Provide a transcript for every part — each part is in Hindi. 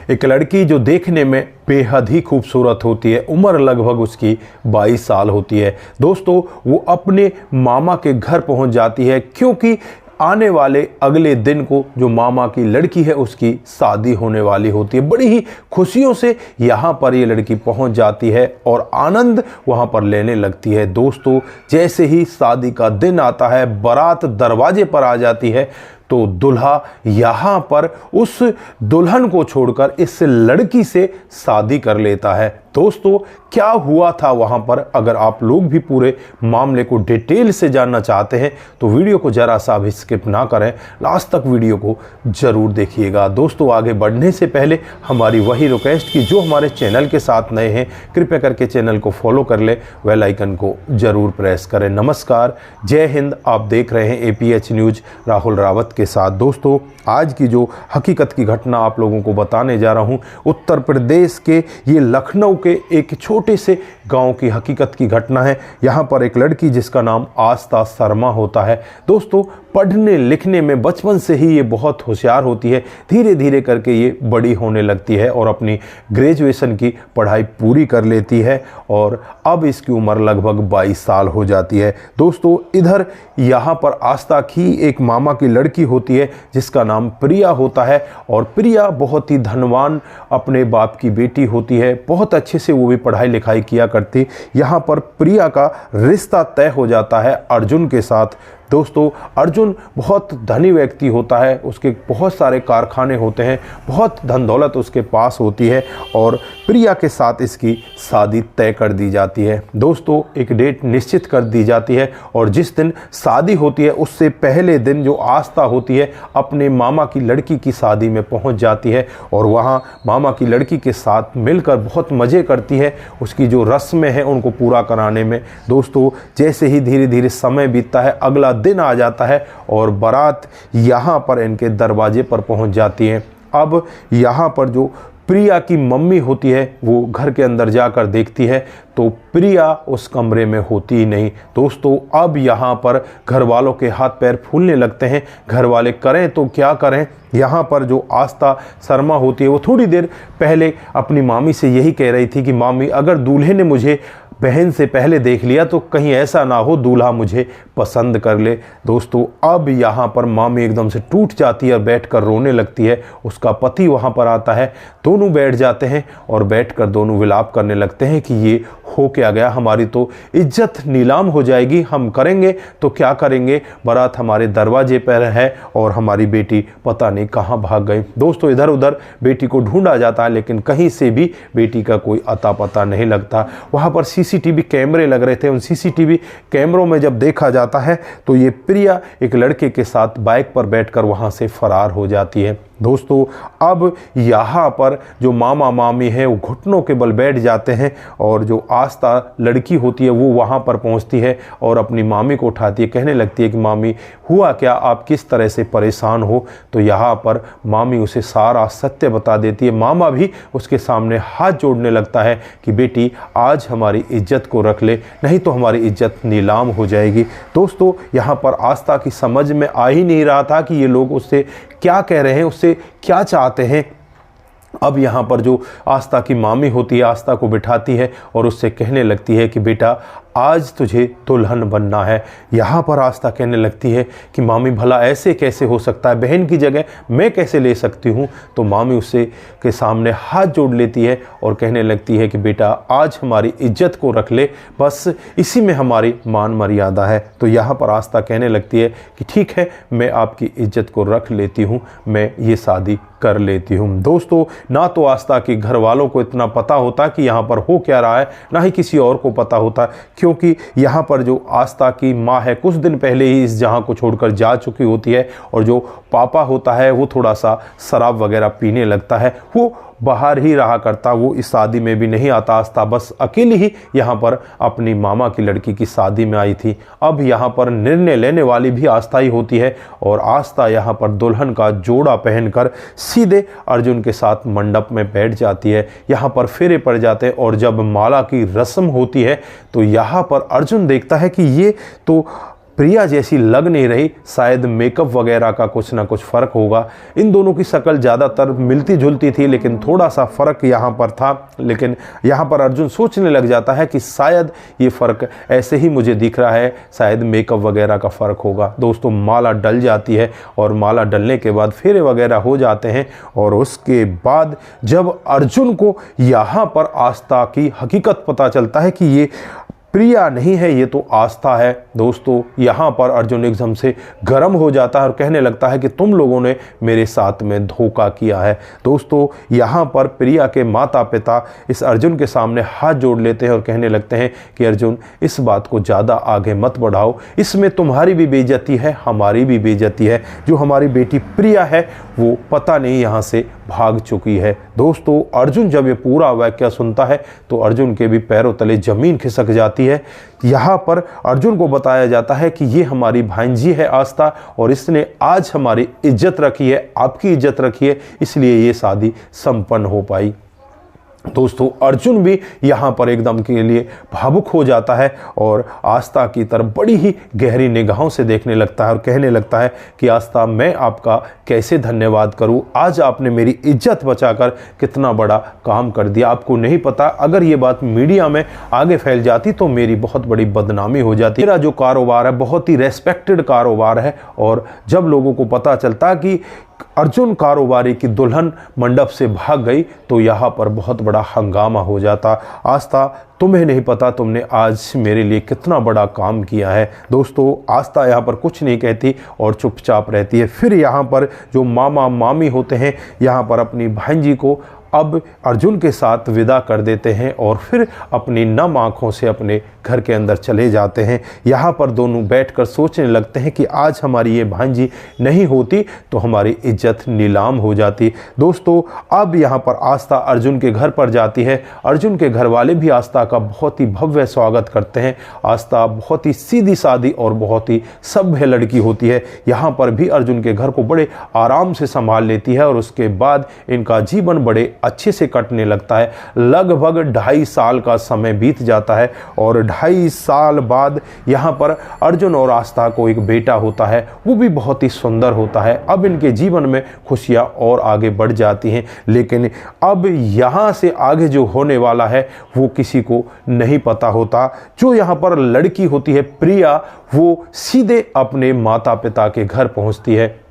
एक लड़की जो देखने में बेहद ही खूबसूरत होती है, उम्र लगभग उसकी 22 साल होती है। दोस्तों, वो अपने मामा के घर पहुंच जाती है क्योंकि आने वाले अगले दिन को जो मामा की लड़की है उसकी शादी होने वाली होती है। बड़ी ही खुशियों से यहाँ पर ये लड़की पहुँच जाती है और आनंद वहाँ पर लेने लगती है। दोस्तों, जैसे ही शादी का दिन आता है, बारात दरवाजे पर आ जाती है तो दूल्हा यहाँ पर उस दुल्हन को छोड़कर इस लड़की से शादी कर लेता है। दोस्तों, क्या हुआ था वहाँ पर, अगर आप लोग भी पूरे मामले को डिटेल से जानना चाहते हैं तो वीडियो को जरा सा भी स्किप ना करें, लास्ट तक वीडियो को जरूर देखिएगा। दोस्तों, आगे बढ़ने से पहले हमारी वही रिक्वेस्ट कि जो हमारे चैनल के साथ नए हैं कृपया करके चैनल को फॉलो कर ले, बेल आइकन को जरूर प्रेस करें। नमस्कार, जय हिंद। आप देख रहे हैं APH न्यूज राहुल रावत के साथ। दोस्तों, आज की जो हकीकत की घटना आप लोगों को बताने जा रहा हूं, उत्तर प्रदेश के ये लखनऊ के एक छोटे से गांव की हकीकत की घटना है। यहां पर एक लड़की जिसका नाम आस्था शर्मा होता है। दोस्तों, पढ़ने लिखने में बचपन से ही ये बहुत होशियार होती है। धीरे धीरे करके ये बड़ी होने लगती है और अपनी ग्रेजुएशन की पढ़ाई पूरी कर लेती है और अब इसकी उम्र लगभग 22 साल हो जाती है। दोस्तों, इधर यहाँ पर आस्था की एक मामा की लड़की होती है जिसका नाम प्रिया होता है और प्रिया बहुत ही धनवान अपने बाप की बेटी होती है। बहुत अच्छे से वो भी पढ़ाई लिखाई किया करती। यहाँ पर प्रिया का रिश्ता तय हो जाता है अर्जुन के साथ। दोस्तों, अर्जुन बहुत धनी व्यक्ति होता है, उसके बहुत सारे कारखाने होते हैं, बहुत धन दौलत उसके पास होती है और प्रिया के साथ इसकी शादी तय कर दी जाती है। दोस्तों, एक डेट निश्चित कर दी जाती है और जिस दिन शादी होती है उससे पहले दिन जो आस्था होती है अपने मामा की लड़की की शादी में पहुंच जाती है और वहां मामा की लड़की के साथ मिलकर बहुत मज़े करती है। उसकी जो रस्में हैं उनको पूरा कराने में। दोस्तों, जैसे ही धीरे धीरे समय बीतता है, अगला दिन आ जाता है और बारात यहाँ पर इनके दरवाजे पर पहुँच जाती है। अब यहाँ पर जो प्रिया की मम्मी होती है वो घर के अंदर जाकर देखती है तो प्रिया उस कमरे में होती ही नहीं। दोस्तों, अब यहाँ पर घर वालों के हाथ पैर फूलने लगते हैं। घर वाले करें तो क्या करें। यहाँ पर जो आस्था शर्मा होती है वो थोड़ी देर पहले अपनी मामी से यही कह रही थी कि मामी, अगर दूल्हे ने मुझे बहन से पहले देख लिया तो कहीं ऐसा ना हो दूल्हा मुझे पसंद कर ले। दोस्तों, अब यहाँ पर मामी एकदम से टूट जाती है और बैठकर रोने लगती है। उसका पति वहाँ पर आता है, दोनों बैठ जाते हैं और बैठकर दोनों विलाप करने लगते हैं कि ये हो क्या गया, हमारी तो इज्जत नीलाम हो जाएगी, हम करेंगे तो क्या करेंगे, बारात हमारे दरवाजे पर है और हमारी बेटी पता नहीं कहाँ भाग गई। दोस्तों, इधर उधर बेटी को ढूंढा जाता है लेकिन कहीं से भी बेटी का कोई अता पता नहीं लगता। वहाँ पर CCTV कैमरे लग रहे थे। उन CCTV कैमरों में जब देखा जाता है तो ये प्रिया एक लड़के के साथ बाइक पर बैठकर वहाँ से फरार हो जाती है। दोस्तों, अब यहाँ पर जो मामा मामी है वो घुटनों के बल बैठ जाते हैं और जो आस्था लड़की होती है वो वहाँ पर पहुँचती है और अपनी मामी को उठाती है, कहने लगती है कि मामी हुआ क्या, आप किस तरह से परेशान हो। तो यहाँ पर मामी उसे सारा सत्य बता देती है। मामा भी उसके सामने हाथ जोड़ने लगता है कि बेटी, आज हमारी इज्जत को रख ले, नहीं तो हमारी इज्जत नीलाम हो जाएगी। दोस्तों, यहाँ पर आस्था की समझ में आ ही नहीं रहा था कि ये लोग उससे क्या कह रहे हैं, उससे क्या चाहते हैं। अब यहाँ पर जो आस्था की मामी होती है आस्था को बिठाती है और उससे कहने लगती है कि बेटा, आज तुझे दुल्हन बनना है। यहाँ पर आस्था कहने लगती है कि मामी, भला ऐसे कैसे हो सकता है, बहन की जगह मैं कैसे ले सकती हूँ। तो मामी उससे के सामने हाथ जोड़ लेती है और कहने लगती है कि बेटा, आज हमारी इज्जत को रख ले, बस इसी में हमारी मान मर्यादा है। तो यहाँ पर आस्था कहने लगती है कि ठीक है, मैं आपकी इज्जत को रख लेती हूँ, मैं ये शादी कर लेती हूँ। दोस्तों, ना तो आस्था के घर वालों को इतना पता होता कि यहाँ पर हो क्या रहा है, ना ही किसी और को पता होता, क्योंकि यहाँ पर जो आस्था की माँ है कुछ दिन पहले ही इस जहाँ को छोड़कर जा चुकी होती है और जो पापा होता है वो थोड़ा सा शराब वगैरह पीने लगता है। वो बाहर ही रहा करता, वो इस शादी में भी नहीं आता। आस्था बस अकेली ही यहाँ पर अपनी मामा की लड़की की शादी में आई थी। अब यहाँ पर निर्णय लेने वाली भी आस्था ही होती है और आस्था यहाँ पर दुल्हन का जोड़ा पहनकर सीधे अर्जुन के साथ मंडप में बैठ जाती है। यहाँ पर फेरे पड़ जाते हैं और जब माला की रस्म होती है तो यहाँ पर अर्जुन देखता है कि ये तो प्रिया जैसी लग नहीं रही, शायद मेकअप वगैरह का कुछ ना कुछ फ़र्क होगा। इन दोनों की शक्ल ज़्यादातर मिलती जुलती थी, लेकिन थोड़ा सा फ़र्क यहाँ पर था। लेकिन यहाँ पर अर्जुन सोचने लग जाता है कि शायद ये फ़र्क ऐसे ही मुझे दिख रहा है, शायद मेकअप वगैरह का फ़र्क होगा। दोस्तों, माला डल जाती है और माला डलने के बाद फेरे वगैरह हो जाते हैं। और उसके बाद जब अर्जुन को यहाँ पर आस्था की हकीकत पता चलता है कि ये प्रिया नहीं है, ये तो आस्था है। दोस्तों, यहाँ पर अर्जुन एकदम से गर्म हो जाता है और कहने लगता है कि तुम लोगों ने मेरे साथ में धोखा किया है। दोस्तों, यहाँ पर प्रिया के माता पिता इस अर्जुन के सामने हाथ जोड़ लेते हैं और कहने लगते हैं कि अर्जुन, इस बात को ज़्यादा आगे मत बढ़ाओ, इसमें तुम्हारी भी बेइज्जती है, हमारी भी बेइज्जती है। जो हमारी बेटी प्रिया है वो पता नहीं यहाँ से भाग चुकी है। दोस्तों, अर्जुन जब ये पूरा वाक्य सुनता है तो अर्जुन के भी पैरों तले ज़मीन खिसक जाती है। यहाँ पर अर्जुन को बताया जाता है कि ये हमारी भांजी है आस्था, और इसने आज हमारी इज्जत रखी है, आपकी इज्जत रखी है, इसलिए ये शादी संपन्न हो पाई। दोस्तों, अर्जुन भी यहाँ पर एकदम के लिए भावुक हो जाता है और आस्था की तरफ बड़ी ही गहरी निगाहों से देखने लगता है और कहने लगता है कि आस्था, मैं आपका कैसे धन्यवाद करूँ, आज आपने मेरी इज्जत बचाकर कितना बड़ा काम कर दिया। आपको नहीं पता, अगर ये बात मीडिया में आगे फैल जाती तो मेरी बहुत बड़ी बदनामी हो जाती। मेरा जो कारोबार है बहुत ही रेस्पेक्टेड कारोबार है, और जब लोगों को पता चलता कि अर्जुन कारोबारी की दुल्हन मंडप से भाग गई तो यहाँ पर बहुत बड़ा हंगामा हो जाता। आस्था, तुम्हें नहीं पता तुमने आज मेरे लिए कितना बड़ा काम किया है। दोस्तों, आस्था यहाँ पर कुछ नहीं कहती और चुपचाप रहती है। फिर यहाँ पर जो मामा मामी होते हैं यहाँ पर अपनी भांजी को अब अर्जुन के साथ विदा कर देते हैं और फिर अपनी नम आँखों से अपने घर के अंदर चले जाते हैं। यहाँ पर दोनों बैठकर सोचने लगते हैं कि आज हमारी ये भांजी नहीं होती तो हमारी इज्जत नीलाम हो जाती। दोस्तों, अब यहाँ पर आस्था अर्जुन के घर पर जाती है। अर्जुन के घर वाले भी आस्था का बहुत ही भव्य स्वागत करते हैं। आस्था बहुत ही सीधी सादी और बहुत ही सभ्य लड़की होती है। यहाँ पर भी अर्जुन के घर को बड़े आराम से संभाल लेती है और उसके बाद इनका जीवन बड़े अच्छे से कटने लगता है। लगभग 2.5 साल का समय बीत जाता है और 2.5 साल बाद यहाँ पर अर्जुन और आस्था को एक बेटा होता है, वो भी बहुत ही सुंदर होता है। अब इनके जीवन में खुशियाँ और आगे बढ़ जाती हैं, लेकिन अब यहाँ से आगे जो होने वाला है वो किसी को नहीं पता होता। जो यहाँ पर लड़की होती है प्रिया, वो सीधे अपने माता पिता के घर पहुँचती है।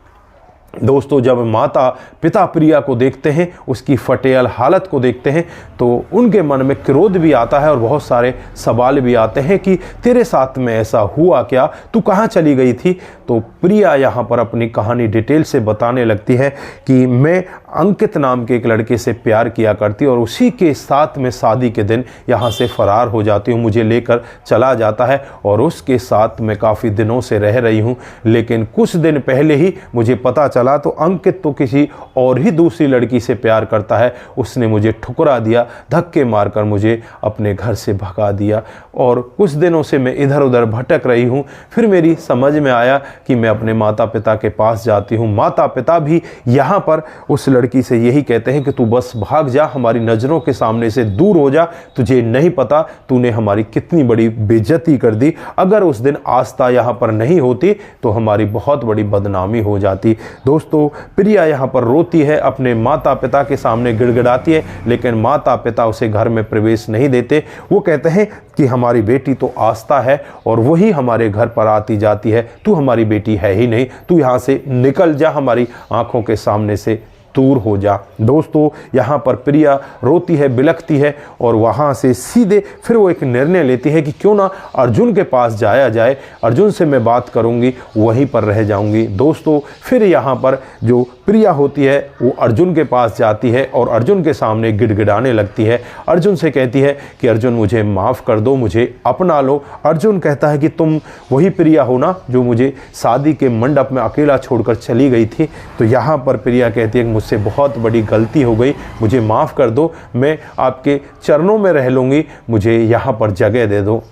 दोस्तों, जब माता पिता प्रिया को देखते हैं, उसकी फटेल हालत को देखते हैं, तो उनके मन में क्रोध भी आता है और बहुत सारे सवाल भी आते हैं कि तेरे साथ में ऐसा हुआ क्या, तू कहाँ चली गई थी। तो प्रिया यहाँ पर अपनी कहानी डिटेल से बताने लगती है कि मैं अंकित नाम के एक लड़के से प्यार किया करती और उसी के साथ में शादी के दिन यहाँ से फरार हो जाती हूँ, मुझे लेकर चला जाता है और उसके साथ मैं काफ़ी दिनों से रह रही हूँ। लेकिन कुछ दिन पहले ही मुझे पता चला तो अंकित तो किसी और ही दूसरी लड़की से प्यार करता है। उसने मुझे ठुकरा दिया, धक्के मारकर मुझे अपने घर से भगा दिया और कुछ दिनों से मैं इधर उधर भटक रही हूँ। फिर मेरी समझ में आया कि मैं अपने माता पिता के पास जाती हूँ। माता पिता भी यहाँ पर उस लड़की से यही कहते हैं कि तू बस भाग जा, हमारी नज़रों के सामने से दूर हो जा, तुझे नहीं पता तूने हमारी कितनी बड़ी बेइज्जती कर दी। अगर उस दिन आस्था यहाँ पर नहीं होती तो हमारी बहुत बड़ी बदनामी हो जाती। दोस्तों, प्रिया यहाँ पर रोती है, अपने माता पिता के सामने गिड़गिड़ाती है, लेकिन माता पिता उसे घर में प्रवेश नहीं देते। वो कहते हैं कि हमारी बेटी तो आस्था है और वही हमारे घर पर आती जाती है, तू हमारी बेटी है ही नहीं, तू यहाँ से निकल जा, हमारी आंखों के सामने से दूर हो जा। दोस्तों, यहाँ पर प्रिया रोती है, बिलखती है और वहाँ से सीधे फिर वो एक निर्णय लेती है कि क्यों ना अर्जुन के पास जाया जाए, अर्जुन से मैं बात करूँगी, वहीं पर रह जाऊँगी। दोस्तों, फिर यहाँ पर जो प्रिया होती है वो अर्जुन के पास जाती है और अर्जुन के सामने गिड़गिड़ाने लगती है। अर्जुन से कहती है कि अर्जुन मुझे माफ़ कर दो, मुझे अपना लो। अर्जुन कहता है कि तुम वही प्रिया हो ना जो मुझे शादी के मंडप में अकेला छोड़कर चली गई थी। तो यहाँ पर प्रिया कहती है कि मुझसे बहुत बड़ी गलती हो गई, मुझे माफ़ कर दो, मैं आपके चरणों में रह लूँगी, मुझे यहाँ पर जगह दे दो।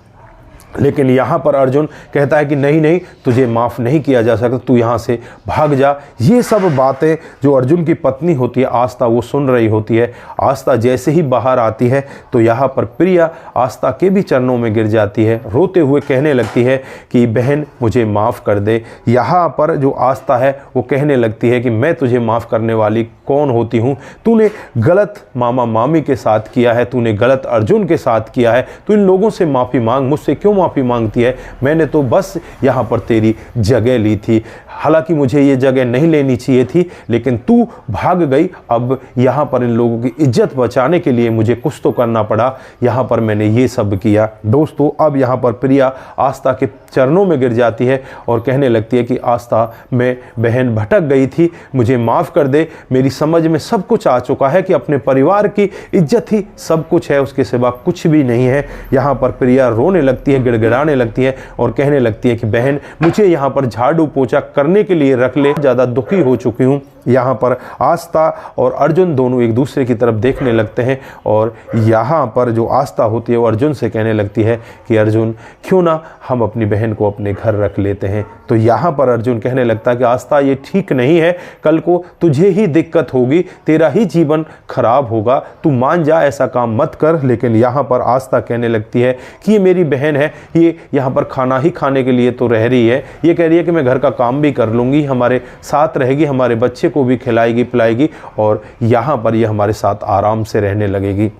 लेकिन यहाँ पर अर्जुन कहता है कि नहीं नहीं, तुझे माफ़ नहीं किया जा सकता, तू यहाँ से भाग जा। ये सब बातें जो अर्जुन की पत्नी होती है आस्था, वो सुन रही होती है। आस्था जैसे ही बाहर आती है तो यहाँ पर प्रिया आस्था के भी चरणों में गिर जाती है, रोते हुए कहने लगती है कि बहन मुझे माफ़ कर दे। यहाँ पर जो आस्था है वो कहने लगती है कि मैं तुझे माफ़ करने वाली कौन होती हूँ, तूने गलत मामा मामी के साथ किया है, तूने गलत अर्जुन के साथ किया है, तू इन लोगों से माफ़ी मांग, मुझसे क्यों माफ़ी मांगती है? मैंने तो बस यहाँ पर तेरी जगह ली थी, हालांकि मुझे ये जगह नहीं लेनी चाहिए थी, लेकिन तू भाग गई। अब यहाँ पर इन लोगों की इज्जत बचाने के लिए मुझे कुछ तो करना पड़ा, यहाँ पर मैंने ये सब किया। दोस्तों अब यहाँ पर प्रिया आस्था के चरणों में गिर जाती है और कहने लगती है कि आस्था, मैं बहन भटक गई थी, मुझे माफ़ कर दे। मेरी समझ में सब कुछ आ चुका है कि अपने परिवार की इज्जत ही सब कुछ है, उसके सिवा कुछ भी नहीं है। यहाँ पर प्रिया रोने लगती है, गिड़गिड़ाने लगती है और कहने लगती है कि बहन मुझे यहाँ पर झाड़ू पोछा करने के लिए रख ले, ज़्यादा दुखी हो चुकी हूँ। यहाँ पर आस्था और अर्जुन दोनों एक दूसरे की तरफ देखने लगते हैं और यहाँ पर जो आस्था होती है वो अर्जुन से कहने लगती है कि अर्जुन, क्यों ना हम अपनी बहन को अपने घर रख लेते हैं। तो यहाँ पर अर्जुन कहने लगता है कि आस्था ये ठीक नहीं है, कल को तुझे ही दिक्कत होगी, तेरा ही जीवन खराब होगा, तू मान जा, ऐसा काम मत कर। लेकिन यहाँ पर आस्था कहने लगती है कि ये मेरी बहन है, ये यहाँ पर खाना ही खाने के लिए तो रह रही है, ये कह रही है कि मैं घर का काम भी कर लूँगी, हमारे साथ रहेगी, हमारे बच्चे को भी खिलाएगी पिलाएगी और यहाँ पर ये हमारे साथ आराम से रहने लगेगी।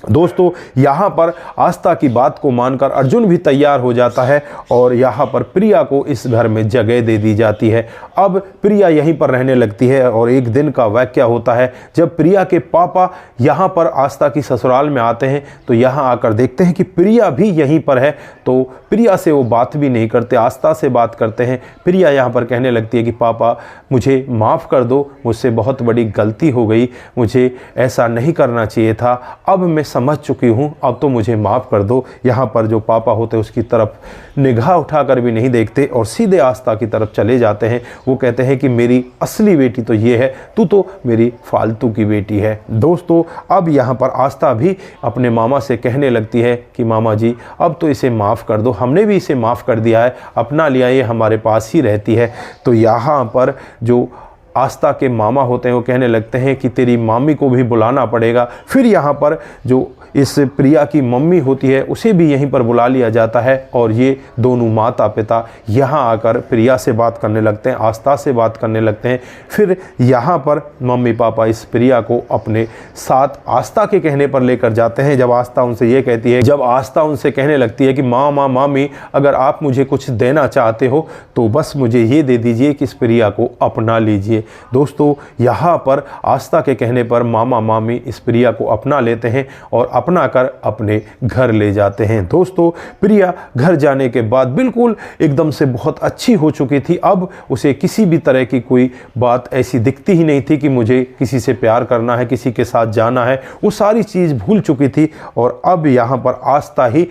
दोस्तों यहाँ पर आस्था की बात को मानकर अर्जुन भी तैयार हो जाता है और यहाँ पर प्रिया को इस घर में जगह दे दी जाती है। अब प्रिया यहीं पर रहने लगती है और एक दिन का वाक़या होता है जब प्रिया के पापा यहाँ पर आस्था की ससुराल में आते हैं तो यहाँ आकर देखते हैं कि प्रिया भी यहीं पर है। तो प्रिया से वो बात भी नहीं करते, आस्था से बात करते हैं। प्रिया यहाँ पर कहने लगती है कि पापा मुझे माफ़ कर दो, मुझसे बहुत बड़ी गलती हो गई, मुझे ऐसा नहीं करना चाहिए था, अब मैं समझ चुकी हूँ, अब तो मुझे माफ़ कर दो। यहाँ पर जो पापा होते हैं उसकी तरफ निगाह उठाकर भी नहीं देखते और सीधे आस्था की तरफ चले जाते हैं। वो कहते हैं कि मेरी असली बेटी तो ये है, तू तो मेरी फालतू की बेटी है। दोस्तों अब यहाँ पर आस्था भी अपने मामा से कहने लगती है कि मामा जी अब तो इसे माफ़ कर दो, हमने भी इसे माफ़ कर दिया है, अपना लिया, ये हमारे पास ही रहती है। तो यहाँ पर जो आस्था के मामा होते हैं वो कहने लगते हैं कि तेरी मामी को भी बुलाना पड़ेगा। फिर यहाँ पर जो इस प्रिया की मम्मी होती है उसे भी यहीं पर बुला लिया जाता है और ये दोनों माता पिता यहाँ आकर प्रिया से बात करने लगते हैं, आस्था से बात करने लगते हैं। फिर यहाँ पर मम्मी पापा इस प्रिया को अपने साथ आस्था के कहने पर लेकर जाते हैं। जब आस्था उनसे ये कहती है, जब आस्था उनसे कहने लगती है कि मामा मामी अगर आप मुझे कुछ देना चाहते हो तो बस मुझे ये दे दीजिए कि इस प्रिया को अपना लीजिए। दोस्तों यहाँ पर आस्था के कहने पर मामा मामी इस प्रिया को अपना लेते हैं और अपना कर अपने घर ले जाते हैं। दोस्तों प्रिया घर जाने के बाद बिल्कुल एकदम से बहुत अच्छी हो चुकी थी। अब उसे किसी भी तरह की कोई बात ऐसी दिखती ही नहीं थी कि मुझे किसी से प्यार करना है, किसी के साथ जाना है, वो सारी चीज़ भूल चुकी थी। और अब यहाँ पर आस्था ही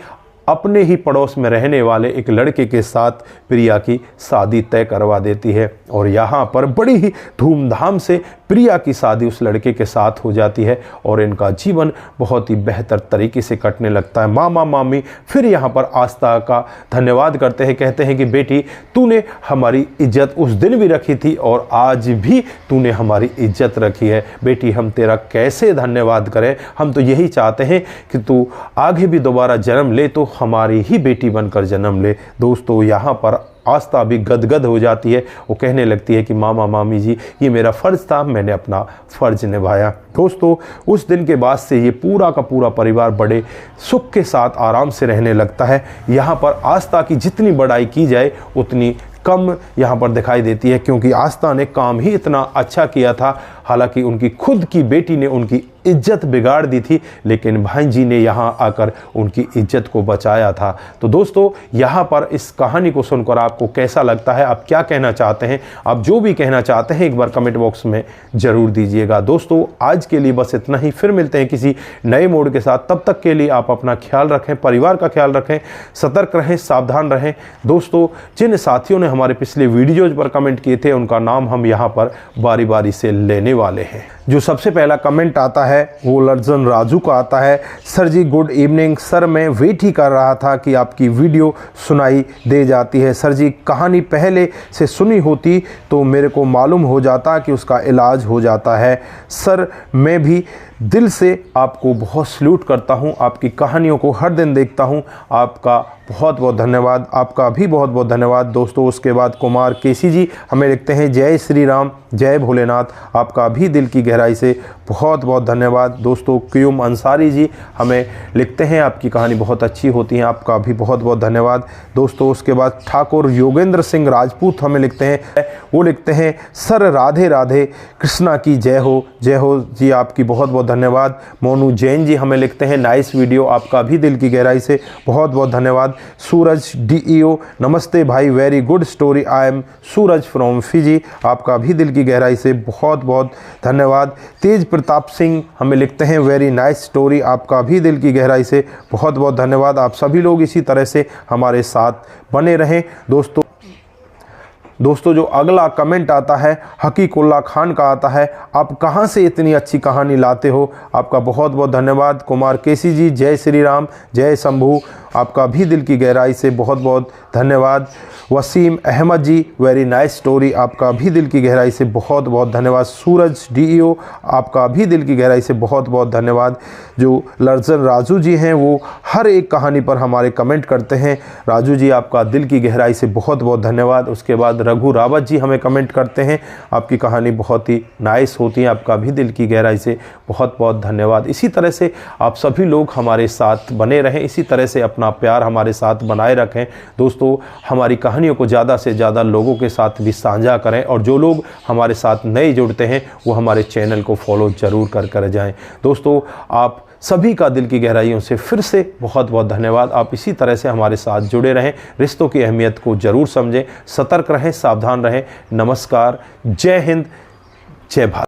अपने ही पड़ोस में रहने वाले एक लड़के के साथ प्रिया की शादी तय करवा देती है और यहाँ पर बड़ी ही धूमधाम से प्रिया की शादी उस लड़के के साथ हो जाती है और इनका जीवन बहुत ही बेहतर तरीके से कटने लगता है। मामा मामी फिर यहाँ पर आस्था का धन्यवाद करते हैं, कहते हैं कि बेटी तूने हमारी इज्जत उस दिन भी रखी थी और आज भी तूने हमारी इज्जत रखी है। बेटी हम तेरा कैसे धन्यवाद करें, हम तो यही चाहते हैं कि तू आगे भी दोबारा जन्म ले तो हमारी ही बेटी बनकर जन्म ले। दोस्तों यहाँ पर आस्था भी गदगद हो जाती है, वो कहने लगती है कि मामा मामी जी ये मेरा फ़र्ज़ था, मैंने अपना फ़र्ज़ निभाया। दोस्तों उस दिन के बाद से ये पूरा का पूरा परिवार बड़े सुख के साथ आराम से रहने लगता है। यहाँ पर आस्था की जितनी बड़ाई की जाए उतनी कम यहाँ पर दिखाई देती है, क्योंकि आस्था ने काम ही इतना अच्छा किया था। हालांकि उनकी खुद की बेटी ने उनकी इज्जत बिगाड़ दी थी, लेकिन भाई जी ने यहाँ आकर उनकी इज्जत को बचाया था। तो दोस्तों यहाँ पर इस कहानी को सुनकर आपको कैसा लगता है, आप क्या कहना चाहते हैं, आप जो भी कहना चाहते हैं एक बार कमेंट बॉक्स में ज़रूर दीजिएगा। दोस्तों आज के लिए बस इतना ही, फिर मिलते हैं किसी नए मोड के साथ। तब तक के लिए आप अपना ख्याल रखें, परिवार का ख्याल रखें, सतर्क रहें, सावधान रहें। दोस्तों जिन साथियों ने हमारे पिछले वीडियोज़ पर कमेंट किए थे उनका नाम हम यहाँ पर बारी बारी से लेने वाले हैं। जो सबसे पहला कमेंट आता है वो लर्जन राजू का आता है। सर जी गुड इवनिंग सर, मैं वेट ही कर रहा था कि आपकी वीडियो सुनाई दे जाती है। सर जी कहानी पहले से सुनी होती तो मेरे को मालूम हो जाता कि उसका इलाज हो जाता है। सर मैं भी दिल से आपको बहुत सल्यूट करता हूं, आपकी कहानियों को हर दिन देखता हूं। आपका बहुत बहुत धन्यवाद, आपका भी बहुत बहुत धन्यवाद दोस्तों। उसके बाद कुमार केसी जी हमें लिखते हैं जय श्री राम जय भोलेनाथ, आपका भी दिल की गहराई से बहुत बहुत धन्यवाद दोस्तों। क्यूम अंसारी जी हमें लिखते हैं आपकी कहानी बहुत अच्छी होती है, आपका भी बहुत बहुत धन्यवाद दोस्तों। उसके बाद ठाकुर योगेंद्र सिंह राजपूत हमें लिखते हैं, वो लिखते हैं सर राधे राधे कृष्णा की जय हो जी, आपकी बहुत बहुत धन्यवाद। मोनू जैन जी हमें लिखते हैं नाइस वीडियो, आपका भी दिल की गहराई से बहुत बहुत धन्यवाद। सूरज डीईओ नमस्ते भाई, very good story, I am Suraj from Fiji, आपका भी दिल की गहराई से बहुत बहुत धन्यवाद। तेज प्रताप सिंह हमें लिखते हैं वेरी नाइस स्टोरी, आपका भी दिल की गहराई से बहुत बहुत धन्यवाद। आप सभी लोग इसी तरह से हमारे साथ बने रहें दोस्तों। जो अगला कमेंट आता है हकीकुल्ला खान का आता है, आप कहां से इतनी अच्छी कहानी लाते हो, आपका बहुत बहुत धन्यवाद। कुमार केसी जी जय श्री राम जय शंभू, आपका भी दिल की गहराई से बहुत बहुत धन्यवाद। वसीम अहमद जी वेरी नाइस स्टोरी, आपका भी दिल की गहराई से बहुत बहुत धन्यवाद। सूरज डीईओ आपका भी दिल की गहराई से बहुत बहुत धन्यवाद। जो लर्जन राजू जी हैं वो हर एक कहानी पर हमारे कमेंट करते हैं, राजू जी आपका दिल की गहराई से बहुत बहुत धन्यवाद। उसके बाद रघु रावत जी हमें कमेंट करते हैं, आपकी कहानी बहुत ही नाइस होती है, आपका भी दिल की गहराई से बहुत बहुत धन्यवाद। इसी तरह से आप सभी लोग हमारे साथ बने रहें, इसी तरह से अपना प्यार हमारे साथ बनाए रखें दोस्तों। हमारी कहानियों को ज़्यादा से ज़्यादा लोगों के साथ भी साझा करें, और जो लोग हमारे साथ नए जुड़ते हैं वो हमारे चैनल को फॉलो ज़रूर कर जाएं दोस्तों। आप सभी का दिल की गहराइयों से फिर से बहुत बहुत धन्यवाद। आप इसी तरह से हमारे साथ जुड़े रहें, रिश्तों की अहमियत को ज़रूर समझें, सतर्क रहें, सावधान रहें। नमस्कार, जय हिंद, जय भारत।